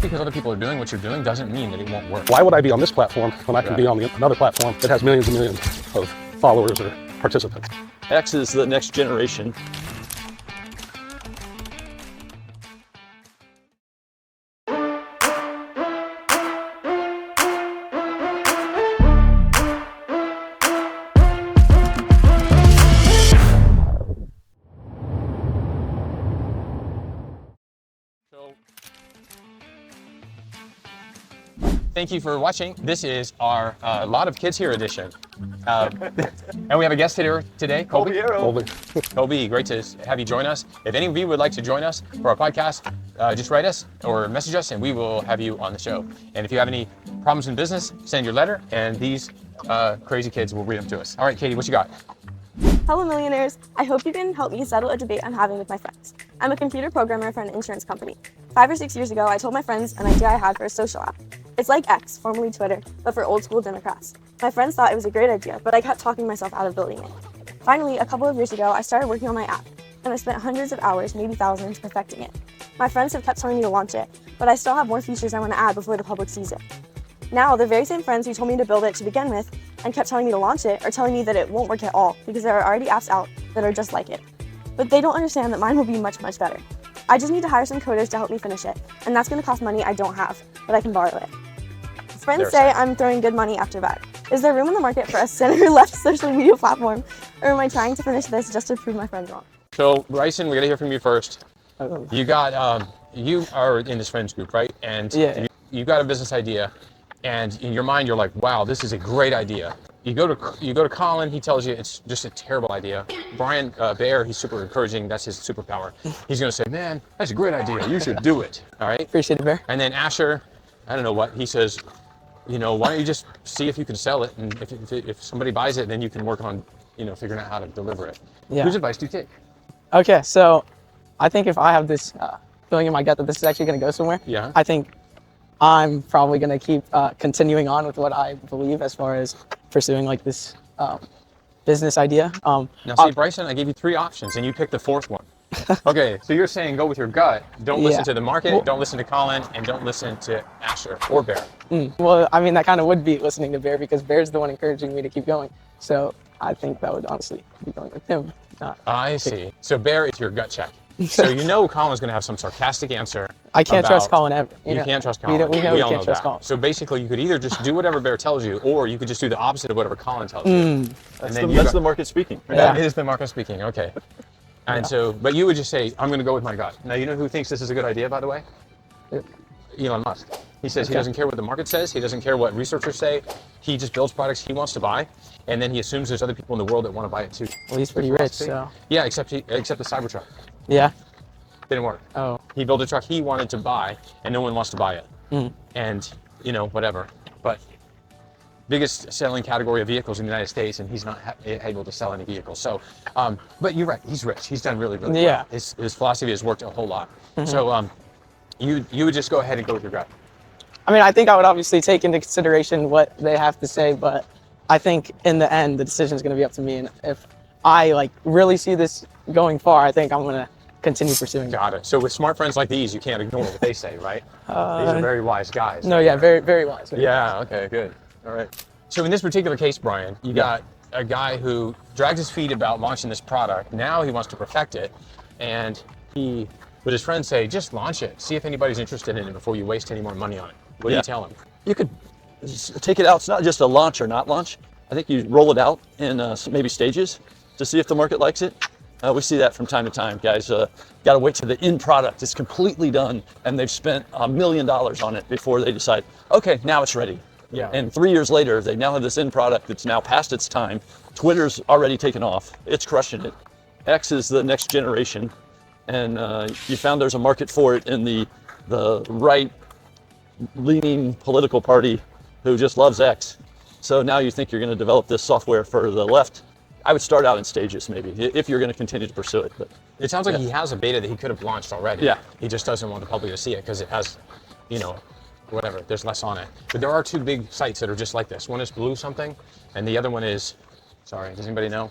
because other people are doing what you're doing doesn't mean that it won't work. Why would I be on this platform when I can be on another platform that has millions and millions of followers or participants? X is the next generation. Thank you for watching. This is our Lot of Kids Here edition. And we have a guest here today, Colby. Colby, great to have you join us. If any of you would like to join us for our podcast, just write us or message us and we will have you on the show. And if you have any problems in business, send your letter and these crazy kids will read them to us. All right, Katie, what you got? Hello, millionaires. I hope you can help me settle a debate I'm having with my friends. I'm a computer programmer for an insurance company. 5 or 6 years ago, I told my friends an idea I had for a social app. It's like X, formerly Twitter, but for old school Democrats. My friends thought it was a great idea, but I kept talking myself out of building it. Finally, a couple of years ago, I started working on my app, and I spent hundreds of hours, maybe thousands, perfecting it. My friends have kept telling me to launch it, but I still have more features I want to add before the public sees it. Now, the very same friends who told me to build it to begin with and kept telling me to launch it are telling me that it won't work at all because there are already apps out that are just like it. But they don't understand that mine will be much, much better. I just need to hire some coders to help me finish it, and that's going to cost money I don't have, but I can borrow it. Friends say I'm throwing good money after bad. Is there room in the market for a center-left social media platform, or am I trying to finish this just to prove my friends wrong? So, Bryson, we're going to hear from you first. You got, you are in this friends group, right? And you got a business idea, and in your mind, you're like, wow, this is a great idea. You go to Colin, he tells you it's just a terrible idea. Brian Bear, he's super encouraging, that's his superpower. He's gonna say, man, that's a great idea, you should do it, all right? Appreciate it, Bear. And then Asher, I don't know what, he says, you know, why don't you just see if you can sell it, and if somebody buys it, then you can work on, you know, figuring out how to deliver it. Yeah. Whose advice do you take? Okay, so I think if I have this feeling in my gut that this is actually gonna go somewhere, I think I'm probably gonna keep continuing on with what I believe as far as pursuing like this business idea. Now see, Bryson, I gave you 3 options and you picked the 4th one. Okay, so you're saying go with your gut, don't listen to the market, don't listen to Colin, and don't listen to Asher or Bear. Well, I mean, that kind of would be listening to Bear because Bear's the one encouraging me to keep going. So I think that would honestly be going with him. I see. So Bear is your gut check. So you know Colin's going to have some sarcastic answer. I can't trust Colin ever. You can't trust Colin. We all can't trust Colin. So basically, you could either just do whatever Bear tells you, or you could just do the opposite of whatever Colin tells you. That's the market speaking. Right? That is the market speaking. Okay. And so, but you would just say, I'm going to go with my gut. Now, you know who thinks this is a good idea, by the way? Elon Musk. He says he doesn't care what the market says. He doesn't care what researchers say. He just builds products he wants to buy, and then he assumes there's other people in the world that want to buy it too. Well, he's pretty rich, so. Yeah, except the Cybertruck. Yeah. Didn't work. Oh. He built a truck he wanted to buy, and no one wants to buy it. And, you know, whatever. But biggest selling category of vehicles in the United States, and he's not able to sell any vehicles. So, but you're right. He's rich. He's done really, really well. His philosophy has worked a whole lot. So, you would just go ahead and go with your gut. I mean, I think I would obviously take into consideration what they have to say, but I think in the end, the decision is going to be up to me. And if I like really see this going far, I think I'm going to continue pursuing it. Got it. So with smart friends like these, you can't ignore what they say, right? These are very wise guys. No, yeah, very, very wise. Okay, good. All right. So in this particular case, Brian, you got a guy who dragged his feet about launching this product. Now he wants to perfect it, and but his friends say, just launch it. See if anybody's interested in it before you waste any more money on it. What do you tell him? You could take it out. It's not just a launch or not launch. I think you roll it out in maybe stages to see if the market likes it. We see that from time to time, guys. Got to wait till the end product is completely done and they've spent $1 million on it before they decide, okay, now it's ready. Yeah. And 3 years later, they now have this end product that's now past its time. Twitter's already taken off. It's crushing it. X is the next generation. And you found there's a market for it in the right-leaning political party who just loves X. So now you think you're going to develop this software for the left. I would start out in stages, maybe, if you're going to continue to pursue it. But it sounds like he has a beta that he could have launched already. Yeah. He just doesn't want the public to see it because it has, you know, whatever, there's less on it. But there are 2 big sites that are just like this. One is Blue something, and the other one is, sorry, does anybody know?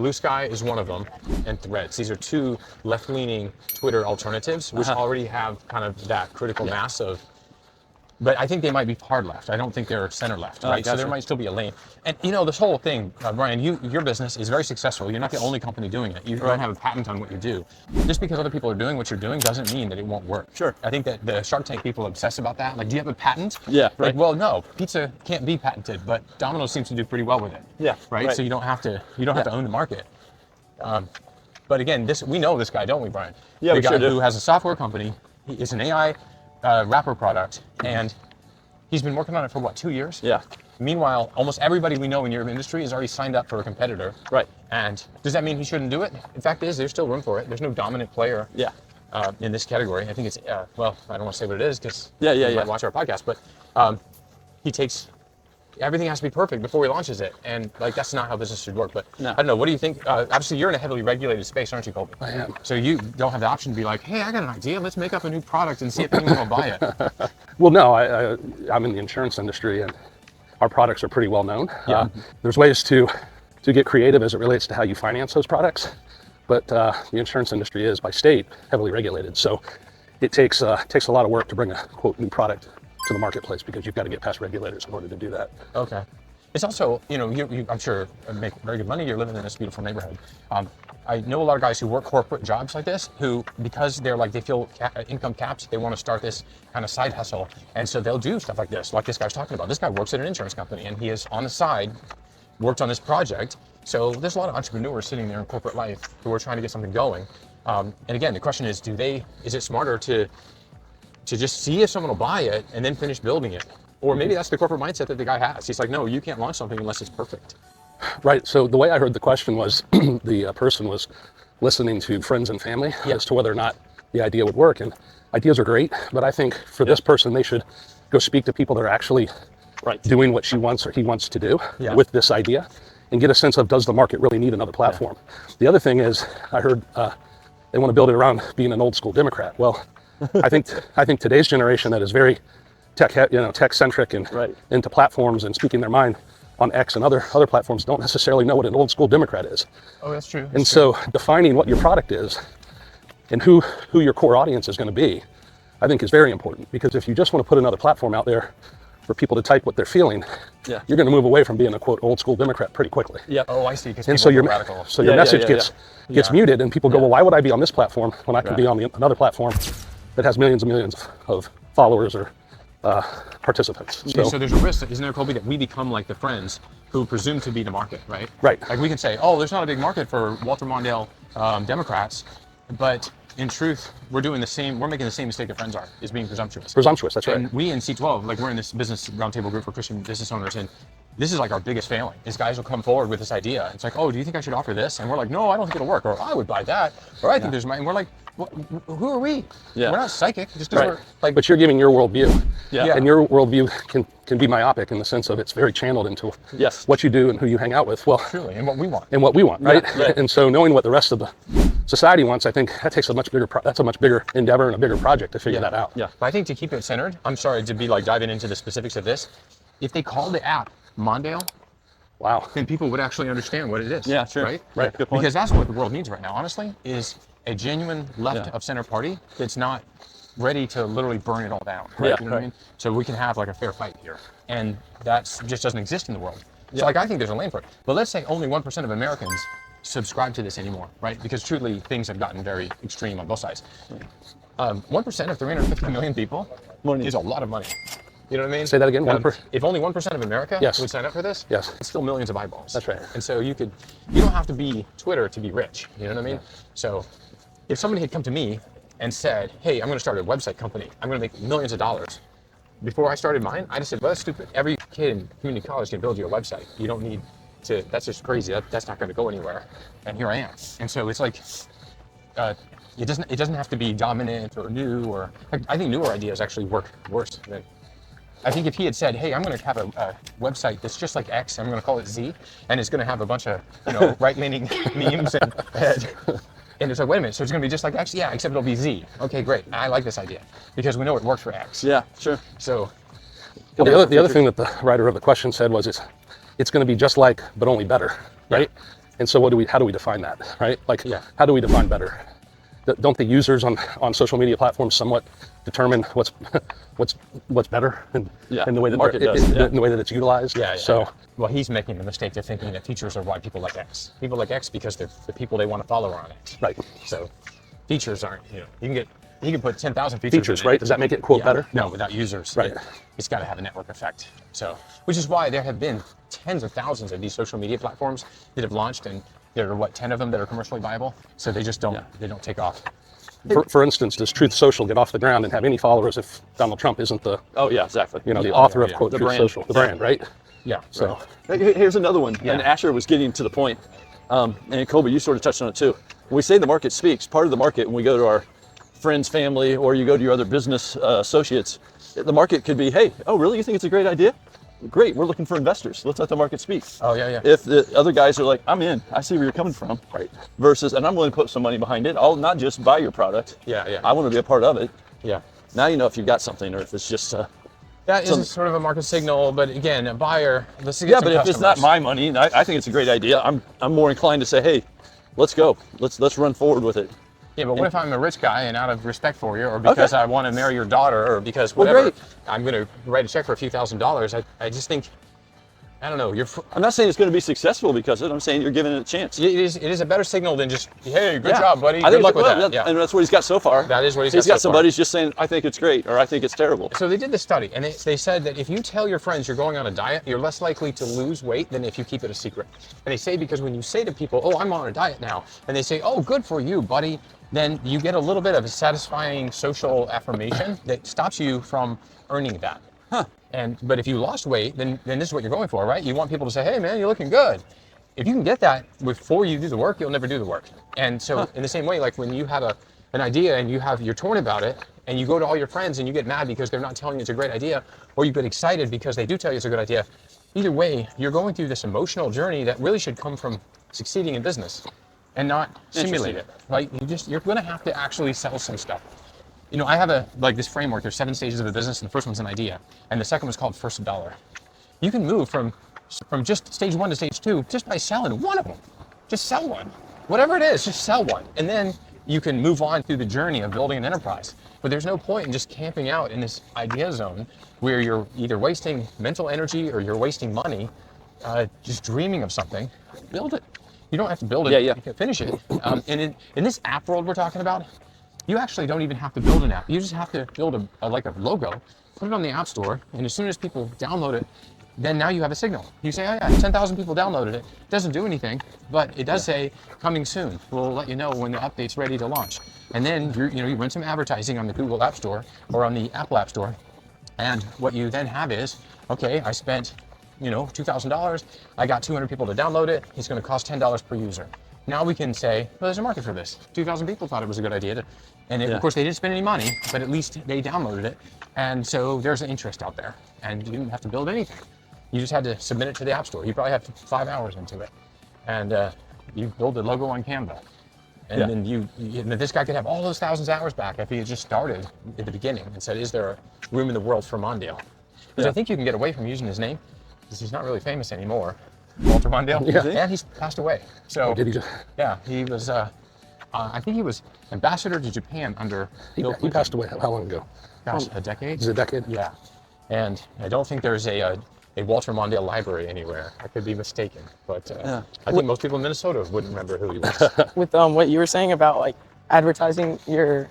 Blue Sky is one of them, and Threads. These are two left-leaning Twitter alternatives, which already have kind of that critical mass of. But I think they might be hard left. I don't think they're center left, right? So there might still be a lane. And you know, this whole thing, Brian, your business is very successful. You're not the only company doing it. You don't have a patent on what you do. Just because other people are doing what you're doing doesn't mean that it won't work. Sure. I think that the Shark Tank people obsess about that. Like, do you have a patent? Yeah. Like, well, no, pizza can't be patented, but Domino's seems to do pretty well with it. Yeah. Right. So you don't have to own the market. But again, we know this guy, don't we, Brian? Yeah, the we guy sure do. who has a software company. It's an AI wrapper product, and he's been working on it for what, 2 years? Yeah. Meanwhile, almost everybody we know in your industry is already signed up for a competitor. Right. And does that mean he shouldn't do it? In fact, there's still room for it. There's no dominant player. Yeah. In this category. I think it's well, I don't want to say what it is because you might watch our podcast, but he takes. Everything has to be perfect before he launches it, and like that's not how business should work. But No. I don't know. What do you think? Obviously, you're in a heavily regulated space, aren't you, Colby? I am. So you don't have the option to be like, "Hey, I got an idea. Let's make up a new product and see if anyone will buy it." Well, no, I'm in the insurance industry, and our products are pretty well known. Yeah. There's ways to get creative as it relates to how you finance those products, but the insurance industry is by state heavily regulated, so it takes a lot of work to bring a quote new product to the marketplace because you've got to get past regulators in order to do that. Okay. It's also, you know, you I'm sure make very good money. You're living in this beautiful neighborhood. I know a lot of guys who work corporate jobs like this who, because they're like, they feel income capped, they want to start this kind of side hustle. And so they'll do stuff like this guy's talking about. This guy works at an insurance company and he is on the side, worked on this project. So there's a lot of entrepreneurs sitting there in corporate life who are trying to get something going. And again, the question is, is it smarter to just see if someone will buy it and then finish building it? Or maybe that's the corporate mindset that the guy has. He's like, no, you can't launch something unless it's perfect. Right. So the way I heard the question was the person was listening to friends and family as to whether or not the idea would work. And ideas are great, but I think for this person, they should go speak to people that are actually doing what she wants or he wants to do with this idea and get a sense of, does the market really need another platform? The other thing is, I heard they want to build it around being an old school Democrat. Well, I think today's generation that is very tech centric and into platforms and speaking their mind on X and other platforms don't necessarily know what an old school Democrat is. Oh, that's true. So defining what your product is and who your core audience is going to be, I think is very important, because if you just want to put another platform out there for people to type what they're feeling, you're going to move away from being a quote old school Democrat pretty quickly. Yeah. Oh, I see. And so your radical. So your message gets muted, and people go, well, why would I be on this platform when I can be on another platform that has millions and millions of followers or participants? So there's a risk, isn't there, Colby, that we become like the friends who presume to be the market, right? Right. Like we can say, oh, there's not a big market for Walter Mondale Democrats, but in truth, we're making the same mistake that friends are, is being presumptuous. Presumptuous, that's right. And we in C12, like we're in this business roundtable group for Christian business owners, and this is like our biggest failing, is guys will come forward with this idea. It's like, oh, do you think I should offer this? And we're like, no, I don't think it'll work. Or I would buy that. Or I think there's money. And we're like, who are we? Yeah. We're not psychic. Just we're like, but you're giving your worldview. Yeah. And your worldview can be myopic in the sense of it's very channeled into what you do and who you hang out with. Well, truly, and what we want. And what we want, right? Right. And so knowing what the rest of the society wants, I think that takes that's a much bigger endeavor and a bigger project to figure that out. Yeah. But I think to keep it centered, I'm sorry to be like diving into the specifics of this. If they call the app Mondale, wow, then people would actually understand what it is. Yeah, sure. Right? Right. Good point. Because that's what the world needs right now, honestly, is a genuine left of center party that's not ready to literally burn it all down. Right? You know what I mean? So we can have like a fair fight here. And that just doesn't exist in the world. So like I think there's a lane for it. But let's say only 1% of Americans subscribe to this anymore, right? Because truly things have gotten very extreme on both sides. 1% of 350 million people is a lot of money. You know what I mean? Say that again. If only 1% of America would sign up for this, it's still millions of eyeballs. That's right. And so you don't have to be Twitter to be rich. You know what I mean? So if somebody had come to me and said, hey, I'm going to start a website company, I'm going to make millions of dollars. Before I started mine, I just said, well, that's stupid. Every kid in community college can build you a website. You don't need to, that's just crazy. That's not going to go anywhere. And here I am. And so it's like, it doesn't have to be dominant or new, or I think newer ideas actually work worse than. I think if he had said, hey, I'm going to have a website that's just like X, I'm going to call it Z, and it's going to have a bunch of right-leaning memes and it's like, wait a minute, so it's going to be just like X? Yeah, except it'll be Z. Okay, great. I like this idea because we know it works for X. Yeah, sure. So the other thing that the writer of the question said was it's going to be just like, but only better, right? And so how do we define that, right? Like, Yeah. how do we define better? Don't the users on social media platforms somewhat determine what's better and the way that market does, in the way that it's utilized? So well, he's making the mistake of thinking that features are why people like X. People like X because they're the people they want to follow are on X. right. So features aren't, you can put 10,000 features in Right? it. Does that make it quote better? No, without users. Right. It's got to have a network effect. So, which is why there have been tens of thousands of these social media platforms that have launched, and there are 10 of them that are commercially viable. So they just don't take off. For instance, does Truth Social get off the ground and have any followers if Donald Trump isn't the Oh yeah, exactly. the author of quote The Truth brand. Social, the brand, right? Yeah. So Here's another one, and Asher was getting to the point, and Colby, you sort of touched on it too. When we say the market speaks, part of the market, when we go to our friends, family, or you go to your other business associates, the market could be, hey, oh really, you think it's a great idea? Great, we're looking for investors. Let's let the market speak. Oh yeah. If the other guys are like, I'm in, I see where you're coming from, right. versus, and I'm willing to put some money behind it. I'll not just buy your product. Yeah. I want to be a part of it. Yeah. Now you know if you've got something or if it's just. That is sort of a market signal, but again, a buyer. Let's get Yeah, some but if it's not customers. my money, and I think it's a great idea. I'm more inclined to say, hey, let's go. Let's run forward with it. Yeah, but what if I'm a rich guy and out of respect for you, or because I want to marry your daughter, or because Well, whatever, great. I'm going to write a check for a few $1,000s. I just think, I don't know. I'm not saying it's going to be successful because of it. I'm saying you're giving it a chance. It is a better signal than just, hey, good Yeah. job, buddy. I Good think luck with well, that. Yeah. And that's what he's got so far. That is what he's He's got got so some far. buddies just saying, I think it's great, or I think it's terrible. So they did this study, and they said that if you tell your friends you're going on a diet, you're less likely to lose weight than if you keep it a secret. And they say because when you say to people, oh, I'm on a diet now, and they say, oh, good for you, buddy, then you get a little bit of a satisfying social affirmation that stops you from earning that. But if you lost weight, then this is what you're going for, right? You want people to say, hey, man, you're looking good. If you can get that before you do the work, you'll never do the work. And so in the same way, like when you have an idea and you're torn about it, and you go to all your friends and you get mad because they're not telling you it's a great idea, or you get excited because they do tell you it's a good idea, either way, you're going through this emotional journey that really should come from succeeding in business and not simulate it, right? You're going to have to actually sell some stuff. I have this framework. There's 7 stages of a business, and the first one's an idea, and the second one's called first dollar. You can move from just stage 1 to stage 2 just by selling one of them. Just sell one, whatever it is. Just sell one, and then you can move on through the journey of building an enterprise. But there's no point in just camping out in this idea zone where you're either wasting mental energy or you're wasting money, just dreaming of something. Build it. You don't have to build it. Yeah. You can finish it. And in this app world we're talking about, you actually don't even have to build an app. You just have to build a logo, put it on the App Store, and as soon as people download it, then now you have a signal. You say, oh yeah, 10,000 people downloaded it. It doesn't do anything, but it does say coming soon. We'll let you know when the update's ready to launch. And then you run some advertising on the Google App Store or on the Apple App Store, and what you then have is, okay, I spent $2,000. I got 200 people to download it. It's going to cost $10 per user. Now we can say, well, there's a market for this. 2,000 people thought it was a good idea. Of course, they didn't spend any money, but at least they downloaded it. And so there's an interest out there. And you didn't have to build anything. You just had to submit it to the App Store. You probably have 5 hours into it. And you build a logo on Canva. And then this guy could have all those thousands of hours back if he had just started at the beginning and said, is there a room in the world for Mondale? Because I think you can get away from using his name because he's not really famous anymore. Walter Mondale. Yeah. And he's passed away. So Did he just? yeah, he was, I think he was ambassador to Japan under Bill He Clinton. passed away how long ago? Gosh, a decade? Is it a decade? Yeah. And I don't think there's a Walter Mondale library anywhere. I could be mistaken. But I think most people in Minnesota wouldn't remember who he was. With what you were saying about like advertising your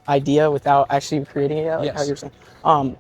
idea without actually creating it, like Yes. how you were saying.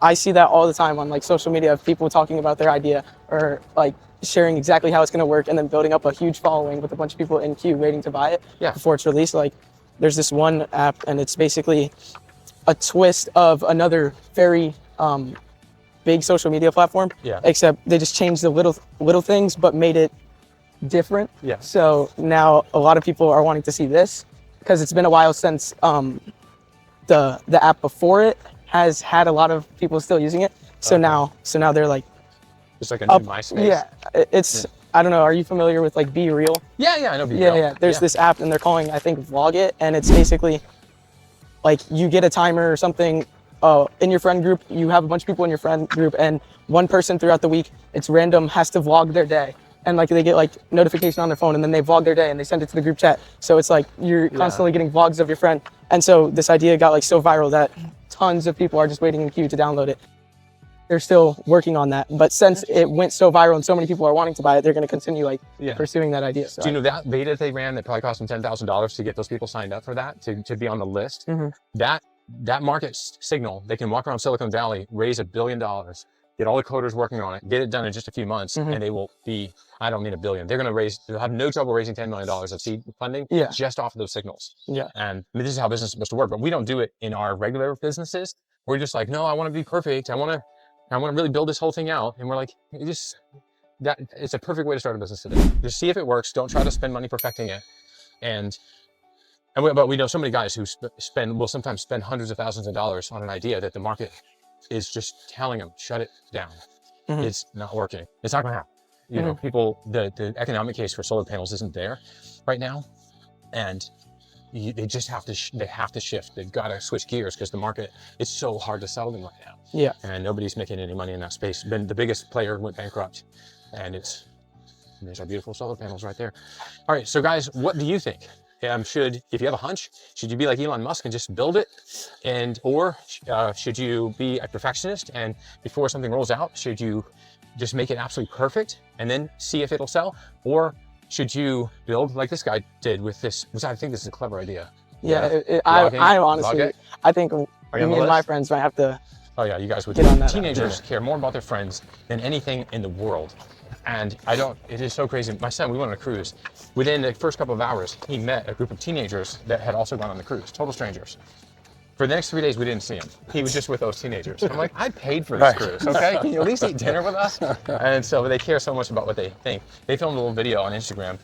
I see that all the time on like social media of people talking about their idea or like sharing exactly how it's going to work and then building up a huge following with a bunch of people in queue waiting to buy it before it's released. Like there's this one app and it's basically a twist of another very big social media platform, except they just changed the little things but made it different. Yeah. So now a lot of people are wanting to see this because it's been a while since the app before it has had a lot of people still using it. So now they're like Just like a new MySpace. Yeah, it's I don't know. Are you familiar with like Be Real? Yeah, I know. Yeah. There's this app and they're calling, I think, Vlog It, and it's basically like you get a timer or something in your friend group. You have a bunch of people in your friend group, and one person throughout the week, it's random, has to vlog their day. and like they get like notification on their phone, and then they vlog their day and they send it to the group chat. So it's like you're constantly getting vlogs of your friend. And so this idea got like so viral that tons of people are just waiting in queue to download it. They're still working on that, but since it went so viral and so many people are wanting to buy it, they're going to continue like pursuing that idea. So do you know that beta they ran that probably cost them $10,000 to get those people signed up for that, to be on the list? That market signal, they can walk around Silicon Valley, raise $1 billion, get all the coders working on it, get it done in just a few months, and they will be, I don't need $1 billion. They'll have no trouble raising $10 million of seed funding just off of those signals. And I mean, this is how business is supposed to work, but we don't do it in our regular businesses. We're just like, no, I want to be perfect. I want to really build this whole thing out. And we're like, it's a perfect way to start a business today. Just see if it works. Don't try to spend money perfecting it. But we know so many guys who will sometimes spend hundreds of thousands of dollars on an idea that the market is just telling them, shut it down. It's not working. It's not going to happen. You know, the economic case for solar panels isn't there right now. And they just have to shift. They've got to switch gears because the market is so hard to sell them right now. And nobody's making any money in that space. Then the biggest player went bankrupt, and there's our beautiful solar panels right there. All right, so guys, what do you think? If you have a hunch, should you be like Elon Musk and just build it, or should you be a perfectionist and before something rolls out, should you just make it absolutely perfect and then see if it'll sell, or should you build like this guy did with this? I think this is a clever idea. I honestly, I think me and my friends might have to. Oh yeah, you guys would. Get on that. Teenagers care more about their friends than anything in the world. And it is so crazy. My son, we went on a cruise. Within the first couple of hours, he met a group of teenagers that had also gone on the cruise, total strangers. For the next 3 days, we didn't see him. He was just with those teenagers. I'm like, I paid for this cruise, okay? Can you at least eat dinner with us? And so they care so much about what they think. They filmed a little video on Instagram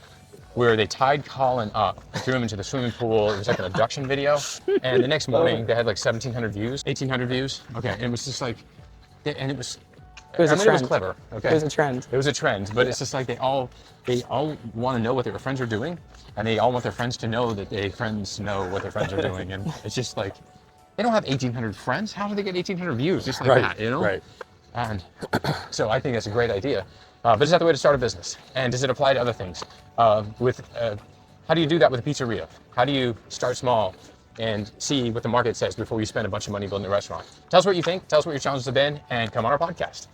where they tied Colin up and threw him into the swimming pool. It was like an abduction video. And the next morning, they had like 1,700 views, 1,800 views. Okay, and it was just like, and it was a trend. It was clever, okay? It was a trend. It was a trend, but it's just like they all want to know what their friends are doing, and they all want their friends to know that their friends know what their friends are doing. And it's just like, they don't have 1,800 friends. How do they get 1,800 views just like that, you know? Right. And so I think that's a great idea. But is that the way to start a business? And does it apply to other things? How do you do that with a pizzeria? How do you start small and see what the market says before you spend a bunch of money building a restaurant? Tell us what you think. Tell us what your challenges have been, and come on our podcast.